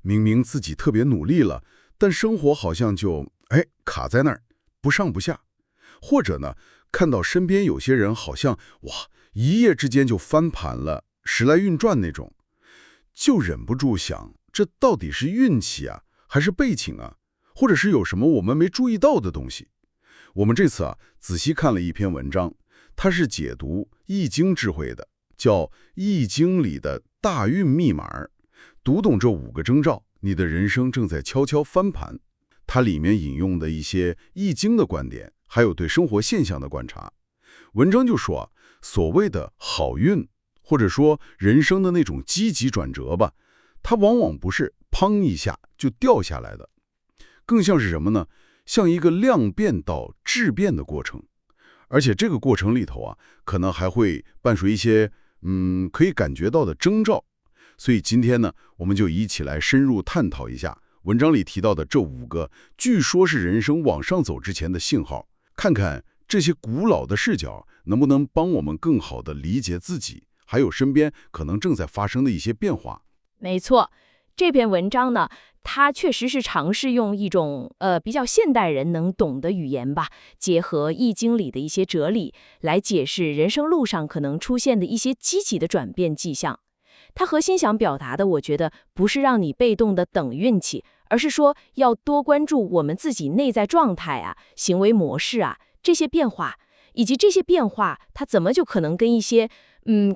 明明自己特别努力了，但生活好像就卡在那儿，不上不下。或者呢，看到身边有些人好像一夜之间就翻盘了，时来运转那种，就忍不住想，这到底是运气啊，还是背景啊，或者是有什么我们没注意到的东西？我们这次仔细看了一篇文章，它是解读易经智慧的，叫《易经里的大运密码》。读懂这5个征兆，你的人生正在悄悄翻盘。它里面引用的一些易经的观点，还有对生活现象的观察。文章就说所谓的好运，或者说人生的那种积极转折吧，它往往不是砰一下就掉下来的，更像是什么呢？像一个量变到质变的过程。而且这个过程里头可能还会伴随一些可以感觉到的征兆。所以今天呢，我们就一起来深入探讨一下文章里提到的这5个据说是人生往上走之前的信号，看看这些古老的视角能不能帮我们更好地理解自己，还有身边可能正在发生的一些变化。没错，这篇文章呢，它确实是尝试用一种比较现代人能懂的语言吧，结合易经里的一些哲理来解释人生路上可能出现的一些积极的转变迹象。它核心想表达的，我觉得不是让你被动的等运气，而是说要多关注我们自己内在状态行为模式这些变化，以及这些变化它怎么就可能跟一些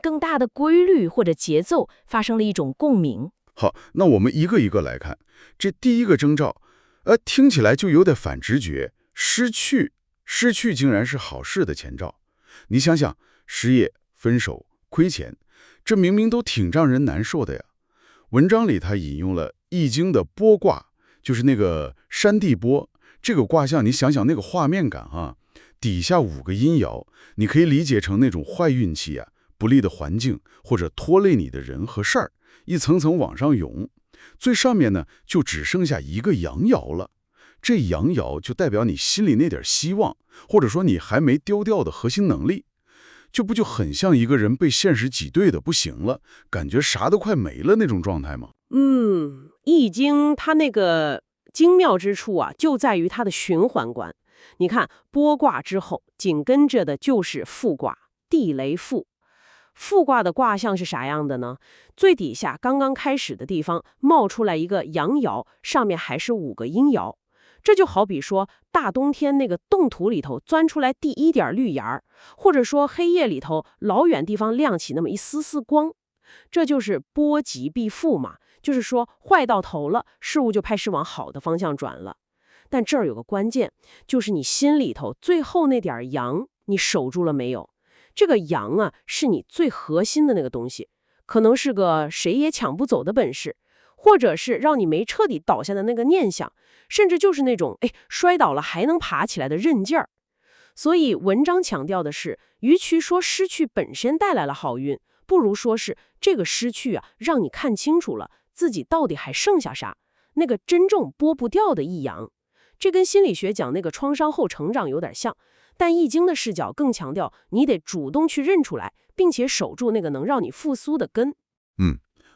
更大的规律或者节奏发生了一种共鸣。好，那我们一个一个来看。这第一个征兆，听起来就有点反直觉，失去竟然是好事的前兆。你想想，失业、分手、亏钱，这明明都挺让人难受的呀。文章里他引用了易经的剥卦，就是那个山地剥，这个卦象，你想想那个画面感底下5个阴爻，你可以理解成那种坏运气不利的环境，或者拖累你的人和事儿，一层层往上涌，最上面呢就只剩下一个阳爻了。这阳爻就代表你心里那点希望，或者说你还没丢掉的核心能力。就很像一个人被现实挤兑的不行了，感觉啥都快没了那种状态吗？易经它那个精妙之处就在于它的循环观。你看，剥卦之后，紧跟着的就是复卦，地雷复。复卦的卦象是啥样的呢？最底下刚刚开始的地方冒出来一个阳爻，上面还是5个阴爻。这就好比说大冬天那个冻土里头钻出来第一点绿芽儿，或者说黑夜里头老远地方亮起那么一丝丝光。这就是波及必复嘛，就是说坏到头了，事物就开始往好的方向转了。但这儿有个关键，就是你心里头最后那点阳，你守住了没有？这个阳是你最核心的那个东西，可能是个谁也抢不走的本事，或者是让你没彻底倒下的那个念想，甚至就是那种摔倒了还能爬起来的韧劲儿。所以文章强调的是，与其说失去本身带来了好运，不如说是这个失去让你看清楚了自己到底还剩下啥，那个真正剥不掉的一阳。这跟心理学讲那个创伤后成长有点像，但易经的视角更强调你得主动去认出来，并且守住那个能让你复苏的根。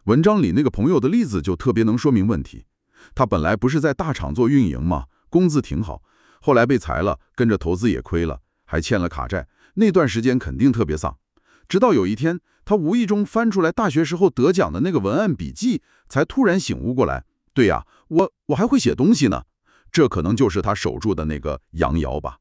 文章里那个朋友的例子就特别能说明问题。他本来不是在大厂做运营嘛，工资挺好，后来被裁了，跟着投资也亏了，还欠了卡债，那段时间肯定特别丧。直到有一天，他无意中翻出来大学时候得奖的那个文案笔记，才突然醒悟过来，对呀，我还会写东西呢，这可能就是他守住的那个阳爻吧。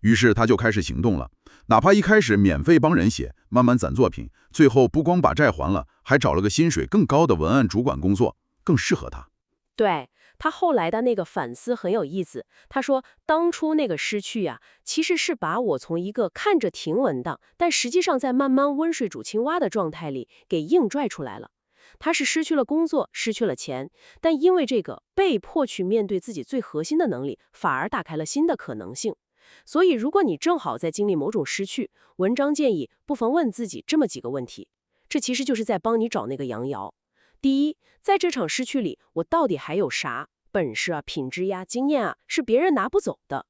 于是他就开始行动了，哪怕一开始免费帮人写，慢慢攒作品，最后不光把债还了，还找了个薪水更高的文案主管工作，更适合他。对，他后来的那个反思很有意思。他说，当初那个失去其实是把我从一个看着挺稳当，但实际上在慢慢温水煮青蛙的状态里给硬拽出来了。他是失去了工作，失去了钱，但因为这个被迫去面对自己最核心的能力，反而打开了新的可能性。所以，如果你正好在经历某种失去，文章建议不妨问自己这么几个问题，这其实就是在帮你找那个阳爻。第一，在这场失去里，我到底还有啥本事品质经验是别人拿不走的？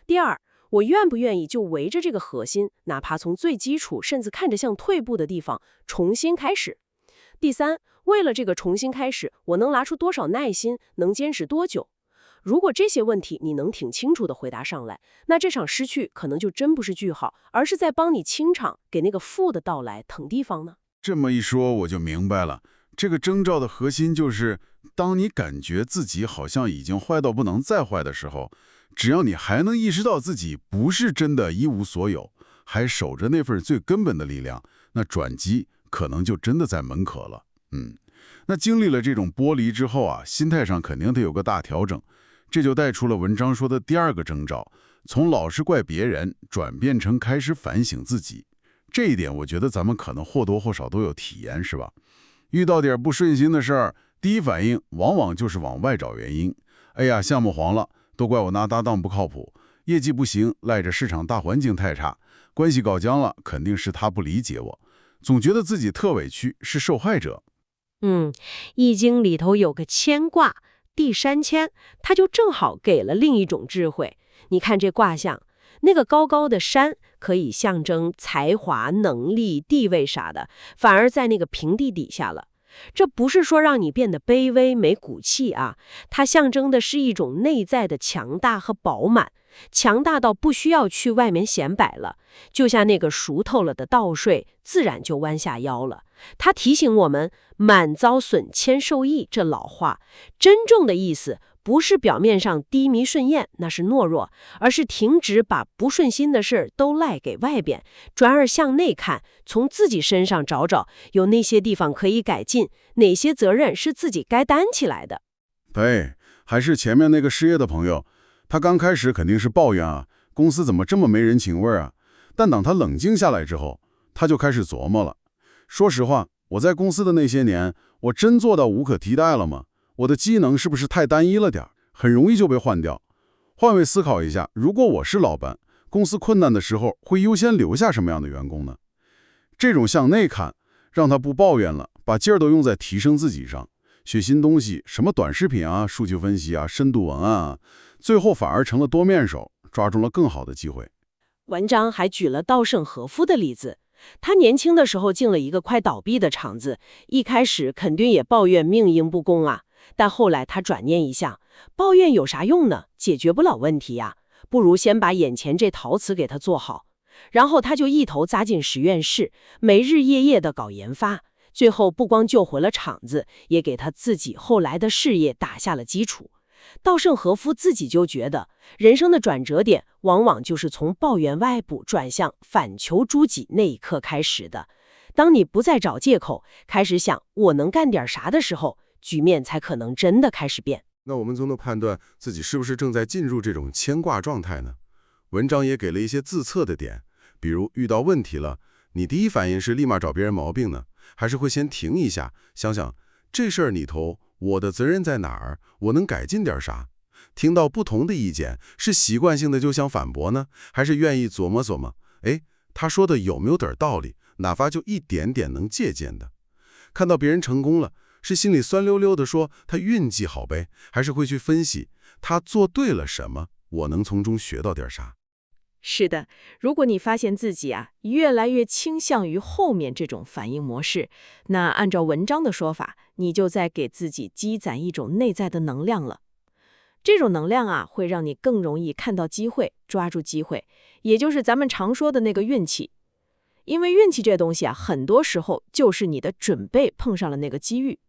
第二，我愿不愿意就围着这个核心，哪怕从最基础甚至看着像退步的地方重新开始？第三，为了这个重新开始，我能拿出多少耐心，能坚持多久？如果这些问题你能挺清楚地回答上来，那这场失去可能就真不是句号，而是在帮你清场，给那个负的到来腾地方呢。这么一说，我就明白了，这个征兆的核心就是，当你感觉自己好像已经坏到不能再坏的时候，只要你还能意识到自己不是真的一无所有，还守着那份最根本的力量，那转机可能就真的在门口了。那经历了这种剥离之后啊，心态上肯定得有个大调整，这就带出了文章说的第二个征兆，从老是怪别人转变成开始反省自己。这一点我觉得咱们可能或多或少都有体验，是吧？遇到点不顺心的事儿，第一反应往往就是往外找原因。哎呀，项目黄了，都怪我拿搭档不靠谱；业绩不行，赖着市场大环境太差；关系搞僵了，肯定是他不理解我。总觉得自己特委屈，是受害者。易经里头有个乾卦，地山谦，它就正好给了另一种智慧。你看这卦象，那个高高的山可以象征才华、能力、地位啥的，反而在那个平地底下了。这不是说让你变得卑微没骨气啊，它象征的是一种内在的强大和饱满，强大到不需要去外面显摆了。就像那个熟透了的稻穗，自然就弯下腰了。它提醒我们满遭损谦受益这老话，真正的意思不是表面上低迷顺厌，那是懦弱，而是停止把不顺心的事都赖给外边，转而向内看，从自己身上找找有哪些地方可以改进，哪些责任是自己该担起来的。对，还是前面那个失业的朋友，他刚开始肯定是抱怨啊，公司怎么这么没人情味啊？但等他冷静下来之后，他就开始琢磨了。说实话，我在公司的那些年，我真做到无可替代了吗？我的机能是不是太单一了点儿，很容易就被换掉？换位思考一下，如果我是老板，公司困难的时候会优先留下什么样的员工呢？这种向内看，让他不抱怨了，把劲儿都用在提升自己上，学新东西，什么短视频啊、数据分析啊、深度文案啊，最后反而成了多面手，抓住了更好的机会。文章还举了稻盛和夫的例子。他年轻的时候进了一个快倒闭的厂子，一开始肯定也抱怨命运不公啊，但后来他转念一想，抱怨有啥用呢？解决不了问题呀，不如先把眼前这陶瓷给他做好。然后他就一头扎进实验室，没日夜夜的搞研发，最后不光救回了厂子，也给他自己后来的事业打下了基础。稻盛和夫自己就觉得，人生的转折点往往就是从抱怨外部转向反求诸己那一刻开始的。当你不再找借口，开始想我能干点啥的时候，局面才可能真的开始变。那我们怎么判断自己是不是正在进入这种牵挂状态呢？文章也给了一些自测的点，比如遇到问题了，你第一反应是立马找别人毛病呢，还是会先停一下，想想这事儿里头我的责任在哪儿？我能改进点啥？听到不同的意见，是习惯性的就想反驳呢，还是愿意琢磨琢磨？哎，他说的有没有点道理？哪怕就一点点能借鉴的。看到别人成功了，是心里酸溜溜的说他运气好呗，还是会去分析他做对了什么？我能从中学到点啥？是的，如果你发现自己越来越倾向于后面这种反应模式，那按照文章的说法，你就在给自己积攒一种内在的能量了。这种能量会让你更容易看到机会，抓住机会，也就是咱们常说的那个运气。因为运气这东西很多时候就是你的准备碰上了那个机遇。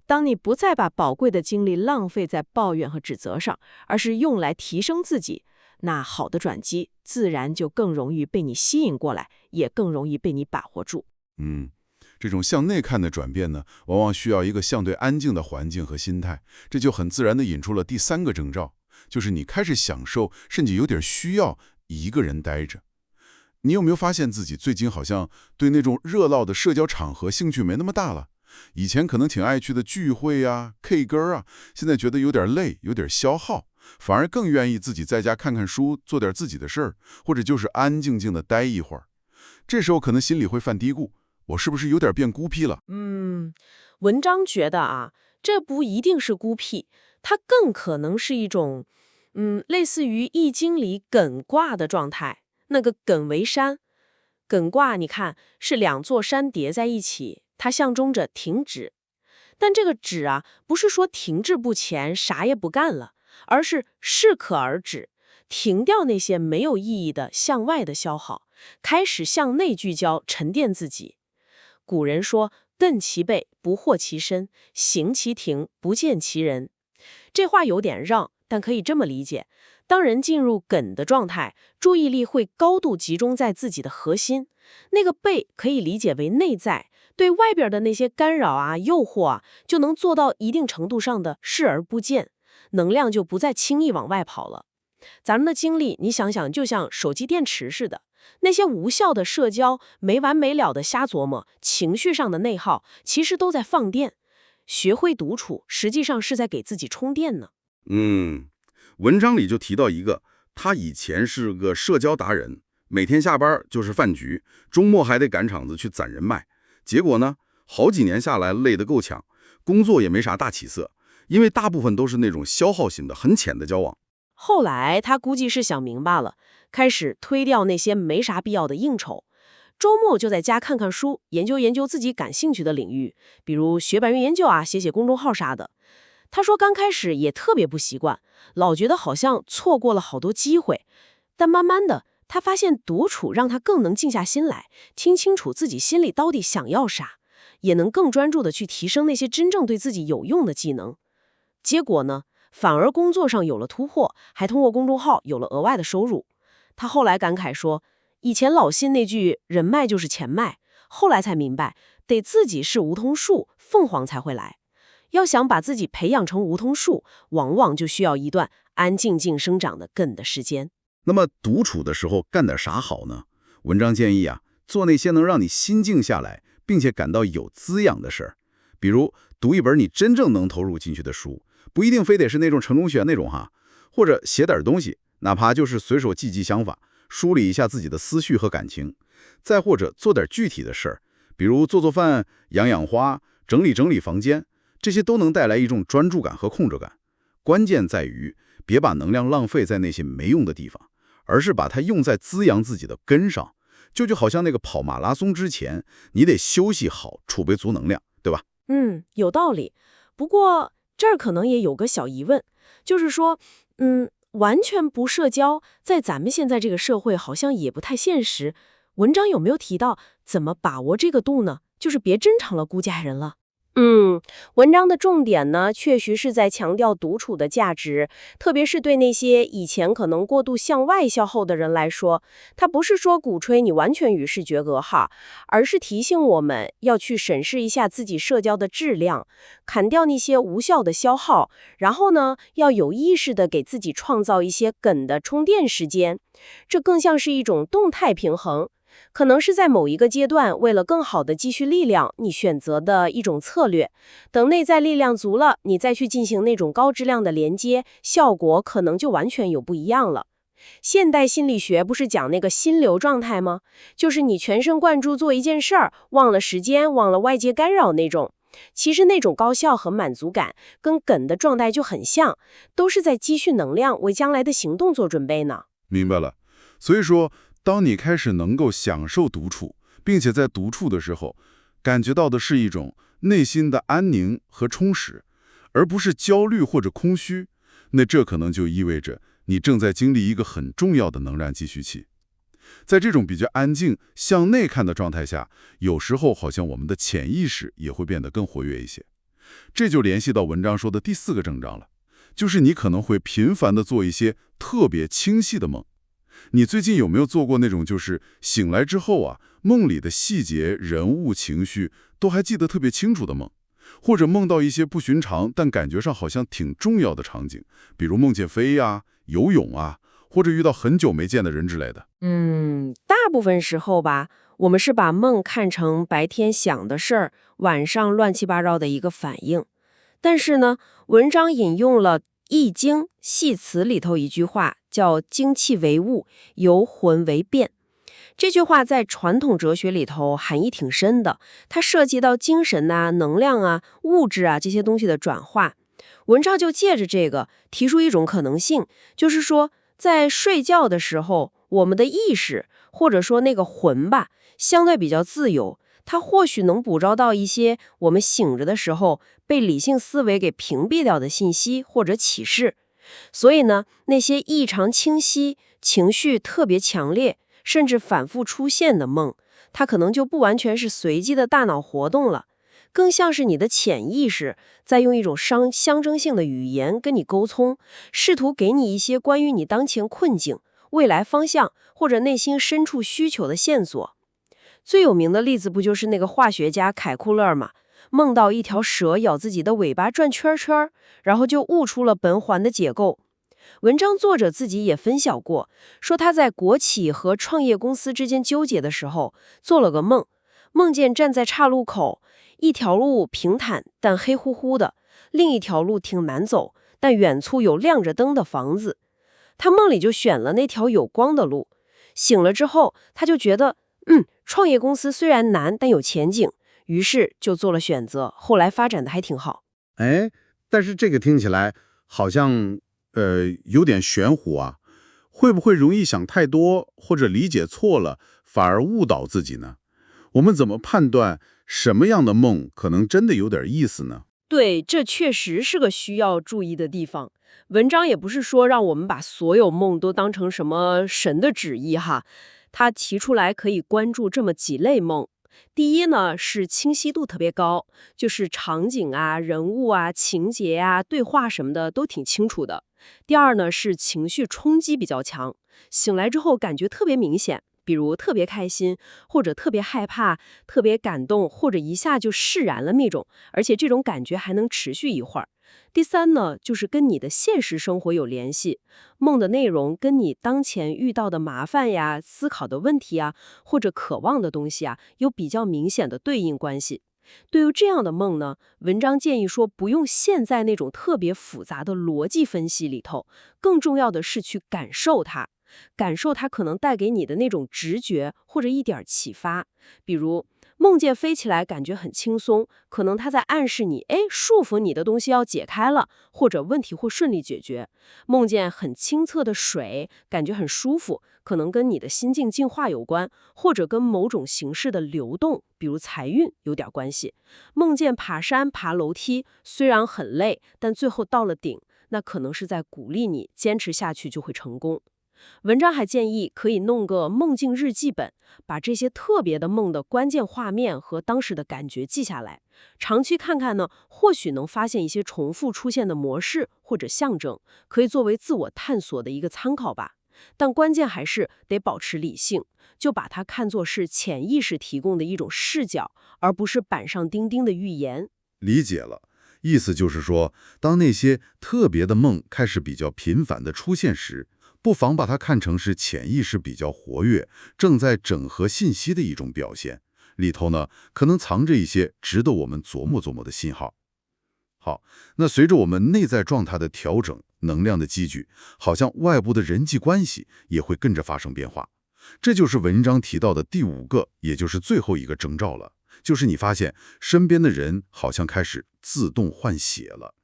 当你不再把宝贵的精力浪费在抱怨和指责上，而是用来提升自己，那好的转机自然就更容易被你吸引过来，也更容易被你把握住。这种向内看的转变呢，往往需要一个相对安静的环境和心态，这就很自然地引出了第三个征兆，就是你开始享受，甚至有点需要一个人待着。你有没有发现自己最近好像对那种热闹的社交场合兴趣没那么大了？以前可能挺爱去的聚会K 歌现在觉得有点累，有点消耗，反而更愿意自己在家看看书，做点自己的事儿，或者就是安安静静的待一会儿。这时候可能心里会犯嘀咕，我是不是有点变孤僻了？文章觉得这不一定是孤僻，它更可能是一种类似于易经里艮卦的状态。那个艮为山，艮卦你看是两座山叠在一起，它象征着停止。但这个止啊，不是说停滞不前，啥也不干了，而是适可而止，停掉那些没有意义的向外的消耗，开始向内聚焦，沉淀自己。古人说：亘其背，不惑其身；行其庭，不见其人。这话有点绕，但可以这么理解：当人进入艮的状态，注意力会高度集中在自己的核心。那个背可以理解为内在，对外边的那些干扰啊、诱惑啊，就能做到一定程度上的视而不见，能量就不再轻易往外跑了。咱们的精力，你想想，就像手机电池似的，那些无效的社交、没完没了的瞎琢磨、情绪上的内耗，其实都在放电。学会独处，实际上是在给自己充电呢。文章里就提到一个，他以前是个社交达人，每天下班就是饭局，周末还得赶场子去攒人脉。结果呢，好几年下来累得够呛，工作也没啥大起色，因为大部分都是那种消耗型的、很浅的交往。后来他估计是想明白了，开始推掉那些没啥必要的应酬，周末就在家看看书，研究研究自己感兴趣的领域，比如学板云研究啊，写写公众号啥的。他说刚开始也特别不习惯，老觉得好像错过了好多机会，但慢慢的他发现独处让他更能静下心来，听清楚自己心里到底想要啥，也能更专注的去提升那些真正对自己有用的技能。结果呢，反而工作上有了突破，还通过公众号有了额外的收入。他后来感慨说，以前老信那句人脉就是钱脉，后来才明白，得自己是梧桐树，凤凰才会来。要想把自己培养成梧桐树，往往就需要一段安静静生长的艮的时间。那么独处的时候干点啥好呢？文章建议做那些能让你心静下来，并且感到有滋养的事儿，比如读一本你真正能投入进去的书，不一定非得是那种城中学那种或者写点东西，哪怕就是随手记想法，梳理一下自己的思绪和感情，再或者做点具体的事儿，比如做饭、养花、整理房间，这些都能带来一种专注感和控制感。关键在于别把能量浪费在那些没用的地方，而是把它用在滋养自己的根上。就好像那个跑马拉松之前，你得休息好，储备足能量，对吧？有道理。不过这儿可能也有个小疑问，就是说，完全不社交，在咱们现在这个社会好像也不太现实。文章有没有提到怎么把握这个度呢？就是别真成了孤家人了。文章的重点呢，确实是在强调独处的价值，特别是对那些以前可能过度向外消耗的人来说，它不是说鼓吹你完全与世绝隔而是提醒我们要去审视一下自己社交的质量，砍掉那些无效的消耗，然后呢，要有意识的给自己创造一些艮的充电时间，这更像是一种动态平衡。可能是在某一个阶段，为了更好的积蓄力量，你选择的一种策略。等内在力量足了，你再去进行那种高质量的连接，效果可能就完全有不一样了。现代心理学不是讲那个心流状态吗？就是你全神贯注做一件事儿，忘了时间，忘了外界干扰那种。其实那种高效和满足感跟艮的状态就很像，都是在积蓄能量，为将来的行动做准备呢。明白了。所以说，当你开始能够享受独处，并且在独处的时候，感觉到的是一种内心的安宁和充实，而不是焦虑或者空虚，那这可能就意味着你正在经历一个很重要的能量积蓄期。在这种比较安静、向内看的状态下，有时候好像我们的潜意识也会变得更活跃一些。这就联系到文章说的第4个症状了，就是你可能会频繁地做一些特别清晰的梦。你最近有没有做过那种就是醒来之后梦里的细节、人物、情绪都还记得特别清楚的梦？或者梦到一些不寻常但感觉上好像挺重要的场景，比如梦见飞游泳或者遇到很久没见的人之类的。大部分时候吧，我们是把梦看成白天想的事儿，晚上乱七八糟的一个反应。但是呢，文章引用了《易经》系辞里头一句话，叫精气为物，由魂为变。这句话在传统哲学里头含义挺深的，它涉及到精神能量物质这些东西的转化。文章就借着这个提出一种可能性，就是说在睡觉的时候，我们的意识或者说那个魂吧，相对比较自由，它或许能捕捉到一些我们醒着的时候被理性思维给屏蔽掉的信息或者启示。所以呢，那些异常清晰、情绪特别强烈，甚至反复出现的梦，它可能就不完全是随机的大脑活动了，更像是你的潜意识在用一种象征性的语言跟你沟通，试图给你一些关于你当前困境、未来方向或者内心深处需求的线索。最有名的例子不就是那个化学家凯库勒吗？梦到一条蛇咬自己的尾巴转圈圈，然后就悟出了苯环的结构。文章作者自己也分享过，说他在国企和创业公司之间纠结的时候，做了个梦，梦见站在岔路口，一条路平坦但黑乎乎的，另一条路挺难走，但远处有亮着灯的房子。他梦里就选了那条有光的路。醒了之后，他就觉得，创业公司虽然难，但有前景，于是就做了选择，后来发展的还挺好。哎，但是这个听起来好像有点玄乎啊，会不会容易想太多或者理解错了，反而误导自己呢？我们怎么判断什么样的梦可能真的有点意思呢？对，这确实是个需要注意的地方。文章也不是说让我们把所有梦都当成什么神的旨意哈，他提出来可以关注这么几类梦。第一呢，是清晰度特别高，就是场景啊、人物啊、情节啊、对话什么的都挺清楚的。第二呢，是情绪冲击比较强，醒来之后感觉特别明显，比如特别开心，或者特别害怕、特别感动，或者一下就释然了那种，而且这种感觉还能持续一会儿。第三呢，就是跟你的现实生活有联系，梦的内容跟你当前遇到的麻烦呀、思考的问题啊，或者渴望的东西啊，有比较明显的对应关系。对于这样的梦呢，文章建议说不用陷在那种特别复杂的逻辑分析里头，更重要的是去感受它，感受它可能带给你的那种直觉或者一点启发。比如梦见飞起来感觉很轻松，可能它在暗示你，束缚你的东西要解开了，或者问题会顺利解决。梦见很清澈的水，感觉很舒服，可能跟你的心境进化有关，或者跟某种形式的流动，比如财运有点关系。梦见爬山、爬楼梯，虽然很累，但最后到了顶，那可能是在鼓励你坚持下去就会成功。文章还建议可以弄个梦境日记本，把这些特别的梦的关键画面和当时的感觉记下来，长期看看呢，或许能发现一些重复出现的模式或者象征，可以作为自我探索的一个参考吧。但关键还是得保持理性，就把它看作是潜意识提供的一种视角，而不是板上钉钉的预言。理解了，意思就是说，当那些特别的梦开始比较频繁的出现时，不妨把它看成是潜意识比较活跃，正在整合信息的一种表现，里头呢可能藏着一些值得我们琢磨琢磨的信号。好，那随着我们内在状态的调整，能量的积聚，好像外部的人际关系也会跟着发生变化。这就是文章提到的第5个，也就是最后一个征兆了，就是你发现身边的人好像开始自动换血了。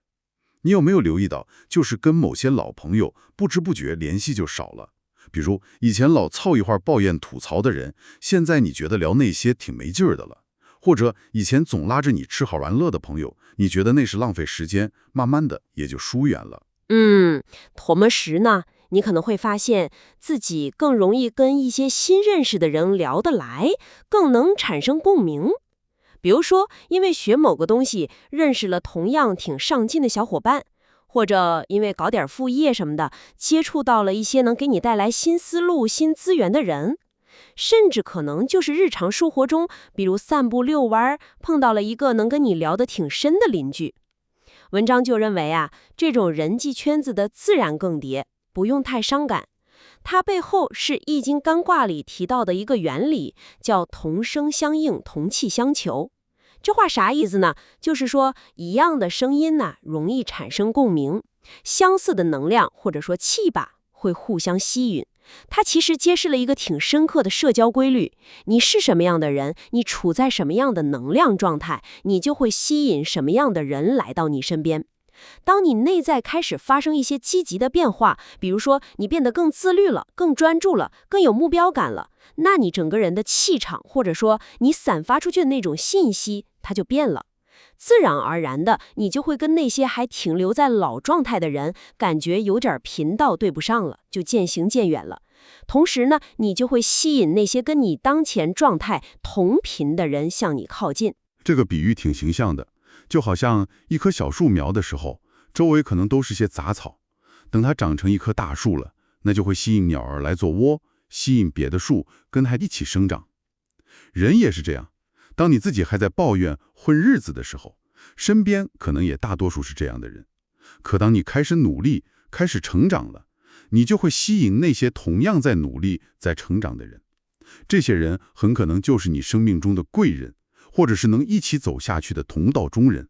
你有没有留意到，就是跟某些老朋友不知不觉联系就少了？比如以前老凑一会儿抱怨吐槽的人，现在你觉得聊那些挺没劲儿的了。或者以前总拉着你吃好玩乐的朋友，你觉得那是浪费时间，慢慢的也就疏远了。同时呢，你可能会发现自己更容易跟一些新认识的人聊得来，更能产生共鸣。比如说，因为学某个东西认识了同样挺上进的小伙伴，或者因为搞点副业什么的，接触到了一些能给你带来新思路、新资源的人。甚至可能就是日常生活中，比如散步遛弯，碰到了一个能跟你聊得挺深的邻居。文章就认为啊，这种人际圈子的自然更迭，不用太伤感。它背后是《易经》干卦里提到的一个原理，叫同声相应，同气相求。这话啥意思呢？就是说一样的声音呢，容易产生共鸣，相似的能量或者说气吧，会互相吸引。它其实揭示了一个挺深刻的社交规律，你是什么样的人，你处在什么样的能量状态，你就会吸引什么样的人来到你身边。当你内在开始发生一些积极的变化，比如说你变得更自律了、更专注了、更有目标感了，那你整个人的气场，或者说你散发出去的那种信息，它就变了。自然而然的，你就会跟那些还停留在老状态的人，感觉有点频道对不上了，就渐行渐远了。同时呢，你就会吸引那些跟你当前状态同频的人向你靠近。这个比喻挺形象的，就好像一棵小树苗的时候，周围可能都是些杂草，等它长成一棵大树了，那就会吸引鸟儿来做窝，吸引别的树跟它一起生长。人也是这样，当你自己还在抱怨混日子的时候，身边可能也大多数是这样的人。可当你开始努力，开始成长了，你就会吸引那些同样在努力、在成长的人。这些人很可能就是你生命中的贵人，或者是能一起走下去的同道中人。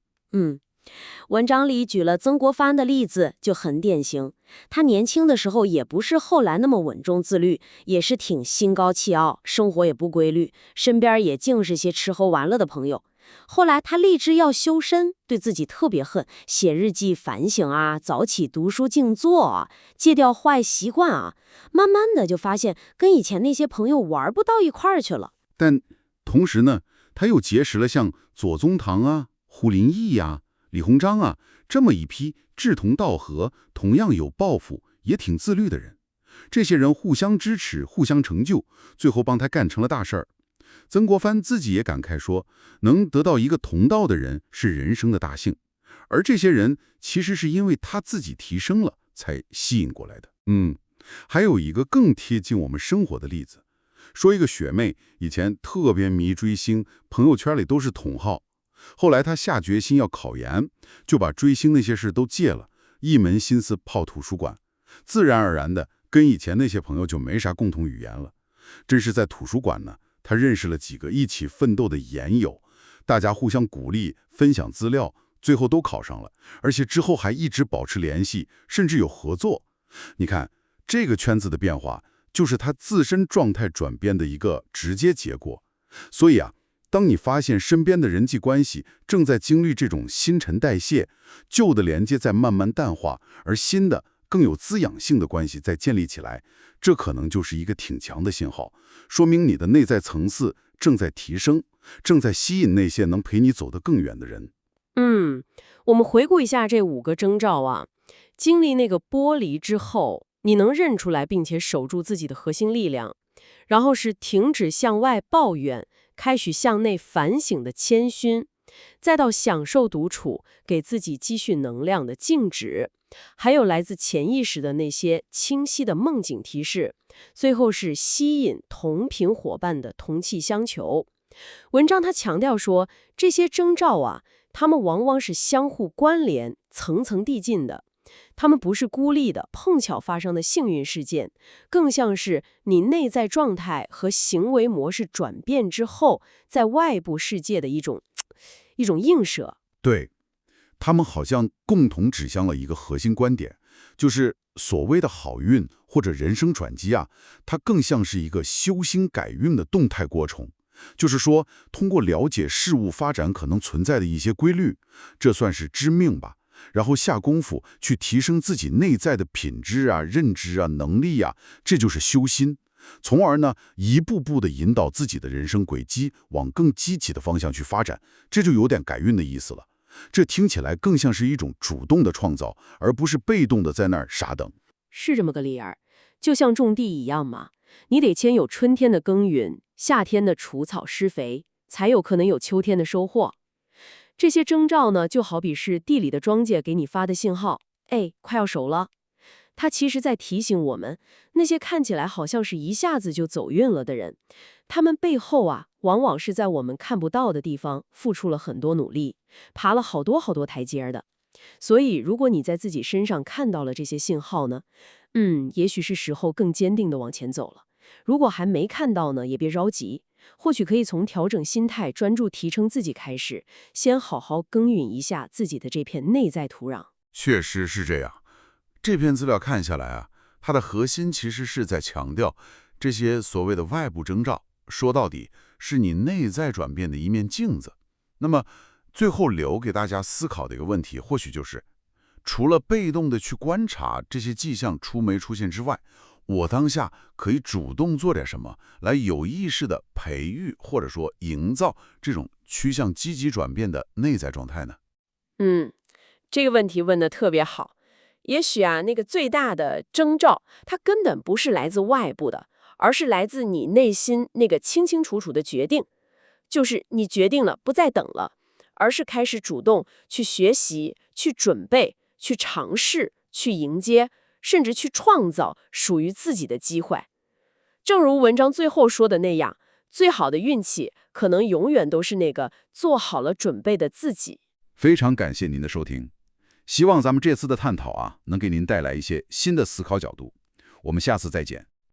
文章里举了曾国藩的例子，就很典型。他年轻的时候也不是后来那么稳重自律，也是挺心高气傲，生活也不规律，身边也尽是些吃喝玩乐的朋友。后来他立志要修身，对自己特别恨，写日记反省啊，早起读书静坐啊，戒掉坏习惯啊，慢慢的就发现跟以前那些朋友玩不到一块儿去了。但同时呢，他又结识了像左宗棠啊、胡林翼啊、李鸿章啊这么一批志同道合、同样有抱负、也挺自律的人。这些人互相支持、互相成就，最后帮他干成了大事儿。曾国藩自己也感慨说，能得到一个同道的人是人生的大幸，而这些人其实是因为他自己提升了才吸引过来的。还有一个更贴近我们生活的例子，说一个学妹以前特别迷追星，朋友圈里都是同好。后来她下决心要考研，就把追星那些事都戒了，一门心思泡图书馆，自然而然的跟以前那些朋友就没啥共同语言了。真是在图书馆呢，他认识了几个一起奋斗的研友，大家互相鼓励，分享资料，最后都考上了，而且之后还一直保持联系，甚至有合作。你看，这个圈子的变化，就是他自身状态转变的一个直接结果。所以啊，当你发现身边的人际关系正在经历这种新陈代谢，旧的连接在慢慢淡化，而新的更有滋养性的关系在建立起来，这可能就是一个挺强的信号，说明你的内在层次正在提升，正在吸引那些能陪你走得更远的人。我们回顾一下这5个征兆啊，经历那个剥离之后，你能认出来并且守住自己的核心力量，然后是停止向外抱怨，开始向内反省的谦逊，再到享受独处，给自己积蓄能量的静止，还有来自潜意识的那些清晰的梦境提示，最后是吸引同频伙伴的同气相求。文章他强调说，这些征兆啊，它们往往是相互关联、层层递进的，它们不是孤立的、碰巧发生的幸运事件，更像是你内在状态和行为模式转变之后，在外部世界的一种映射。对，他们好像共同指向了一个核心观点，就是所谓的好运或者人生转机啊，它更像是一个修心改运的动态过程。就是说，通过了解事物发展可能存在的一些规律，这算是知命吧，然后下功夫去提升自己内在的品质啊、认知啊、能力啊，这就是修心。从而呢，一步步的引导自己的人生轨迹往更积极的方向去发展，这就有点改运的意思了。这听起来更像是一种主动的创造，而不是被动的在那儿傻等。是这么个理儿，就像种地一样嘛，你得先有春天的耕耘，夏天的除草施肥，才有可能有秋天的收获。这些征兆呢，就好比是地里的庄稼给你发的信号，快要熟了。它其实在提醒我们，那些看起来好像是一下子就走运了的人，他们背后啊，往往是在我们看不到的地方付出了很多努力，爬了好多好多台阶的。所以，如果你在自己身上看到了这些信号呢，也许是时候更坚定地往前走了。如果还没看到呢，也别着急，或许可以从调整心态、专注提升自己开始，先好好耕耘一下自己的这片内在土壤。确实是这样。这篇资料看下来啊，它的核心其实是在强调这些所谓的外部征兆，说到底是你内在转变的一面镜子。那么最后留给大家思考的一个问题，或许就是除了被动的去观察这些迹象出没出现之外，我当下可以主动做点什么，来有意识的培育或者说营造这种趋向积极转变的内在状态呢？这个问题问得特别好。也许啊，那个最大的征兆，它根本不是来自外部的，而是来自你内心那个清清楚楚的决定，就是你决定了不再等了，而是开始主动去学习、去准备、去尝试、去迎接，甚至去创造属于自己的机会。正如文章最后说的那样，最好的运气可能永远都是那个做好了准备的自己。非常感谢您的收听，希望咱们这次的探讨啊，能给您带来一些新的思考角度。我们下次再见。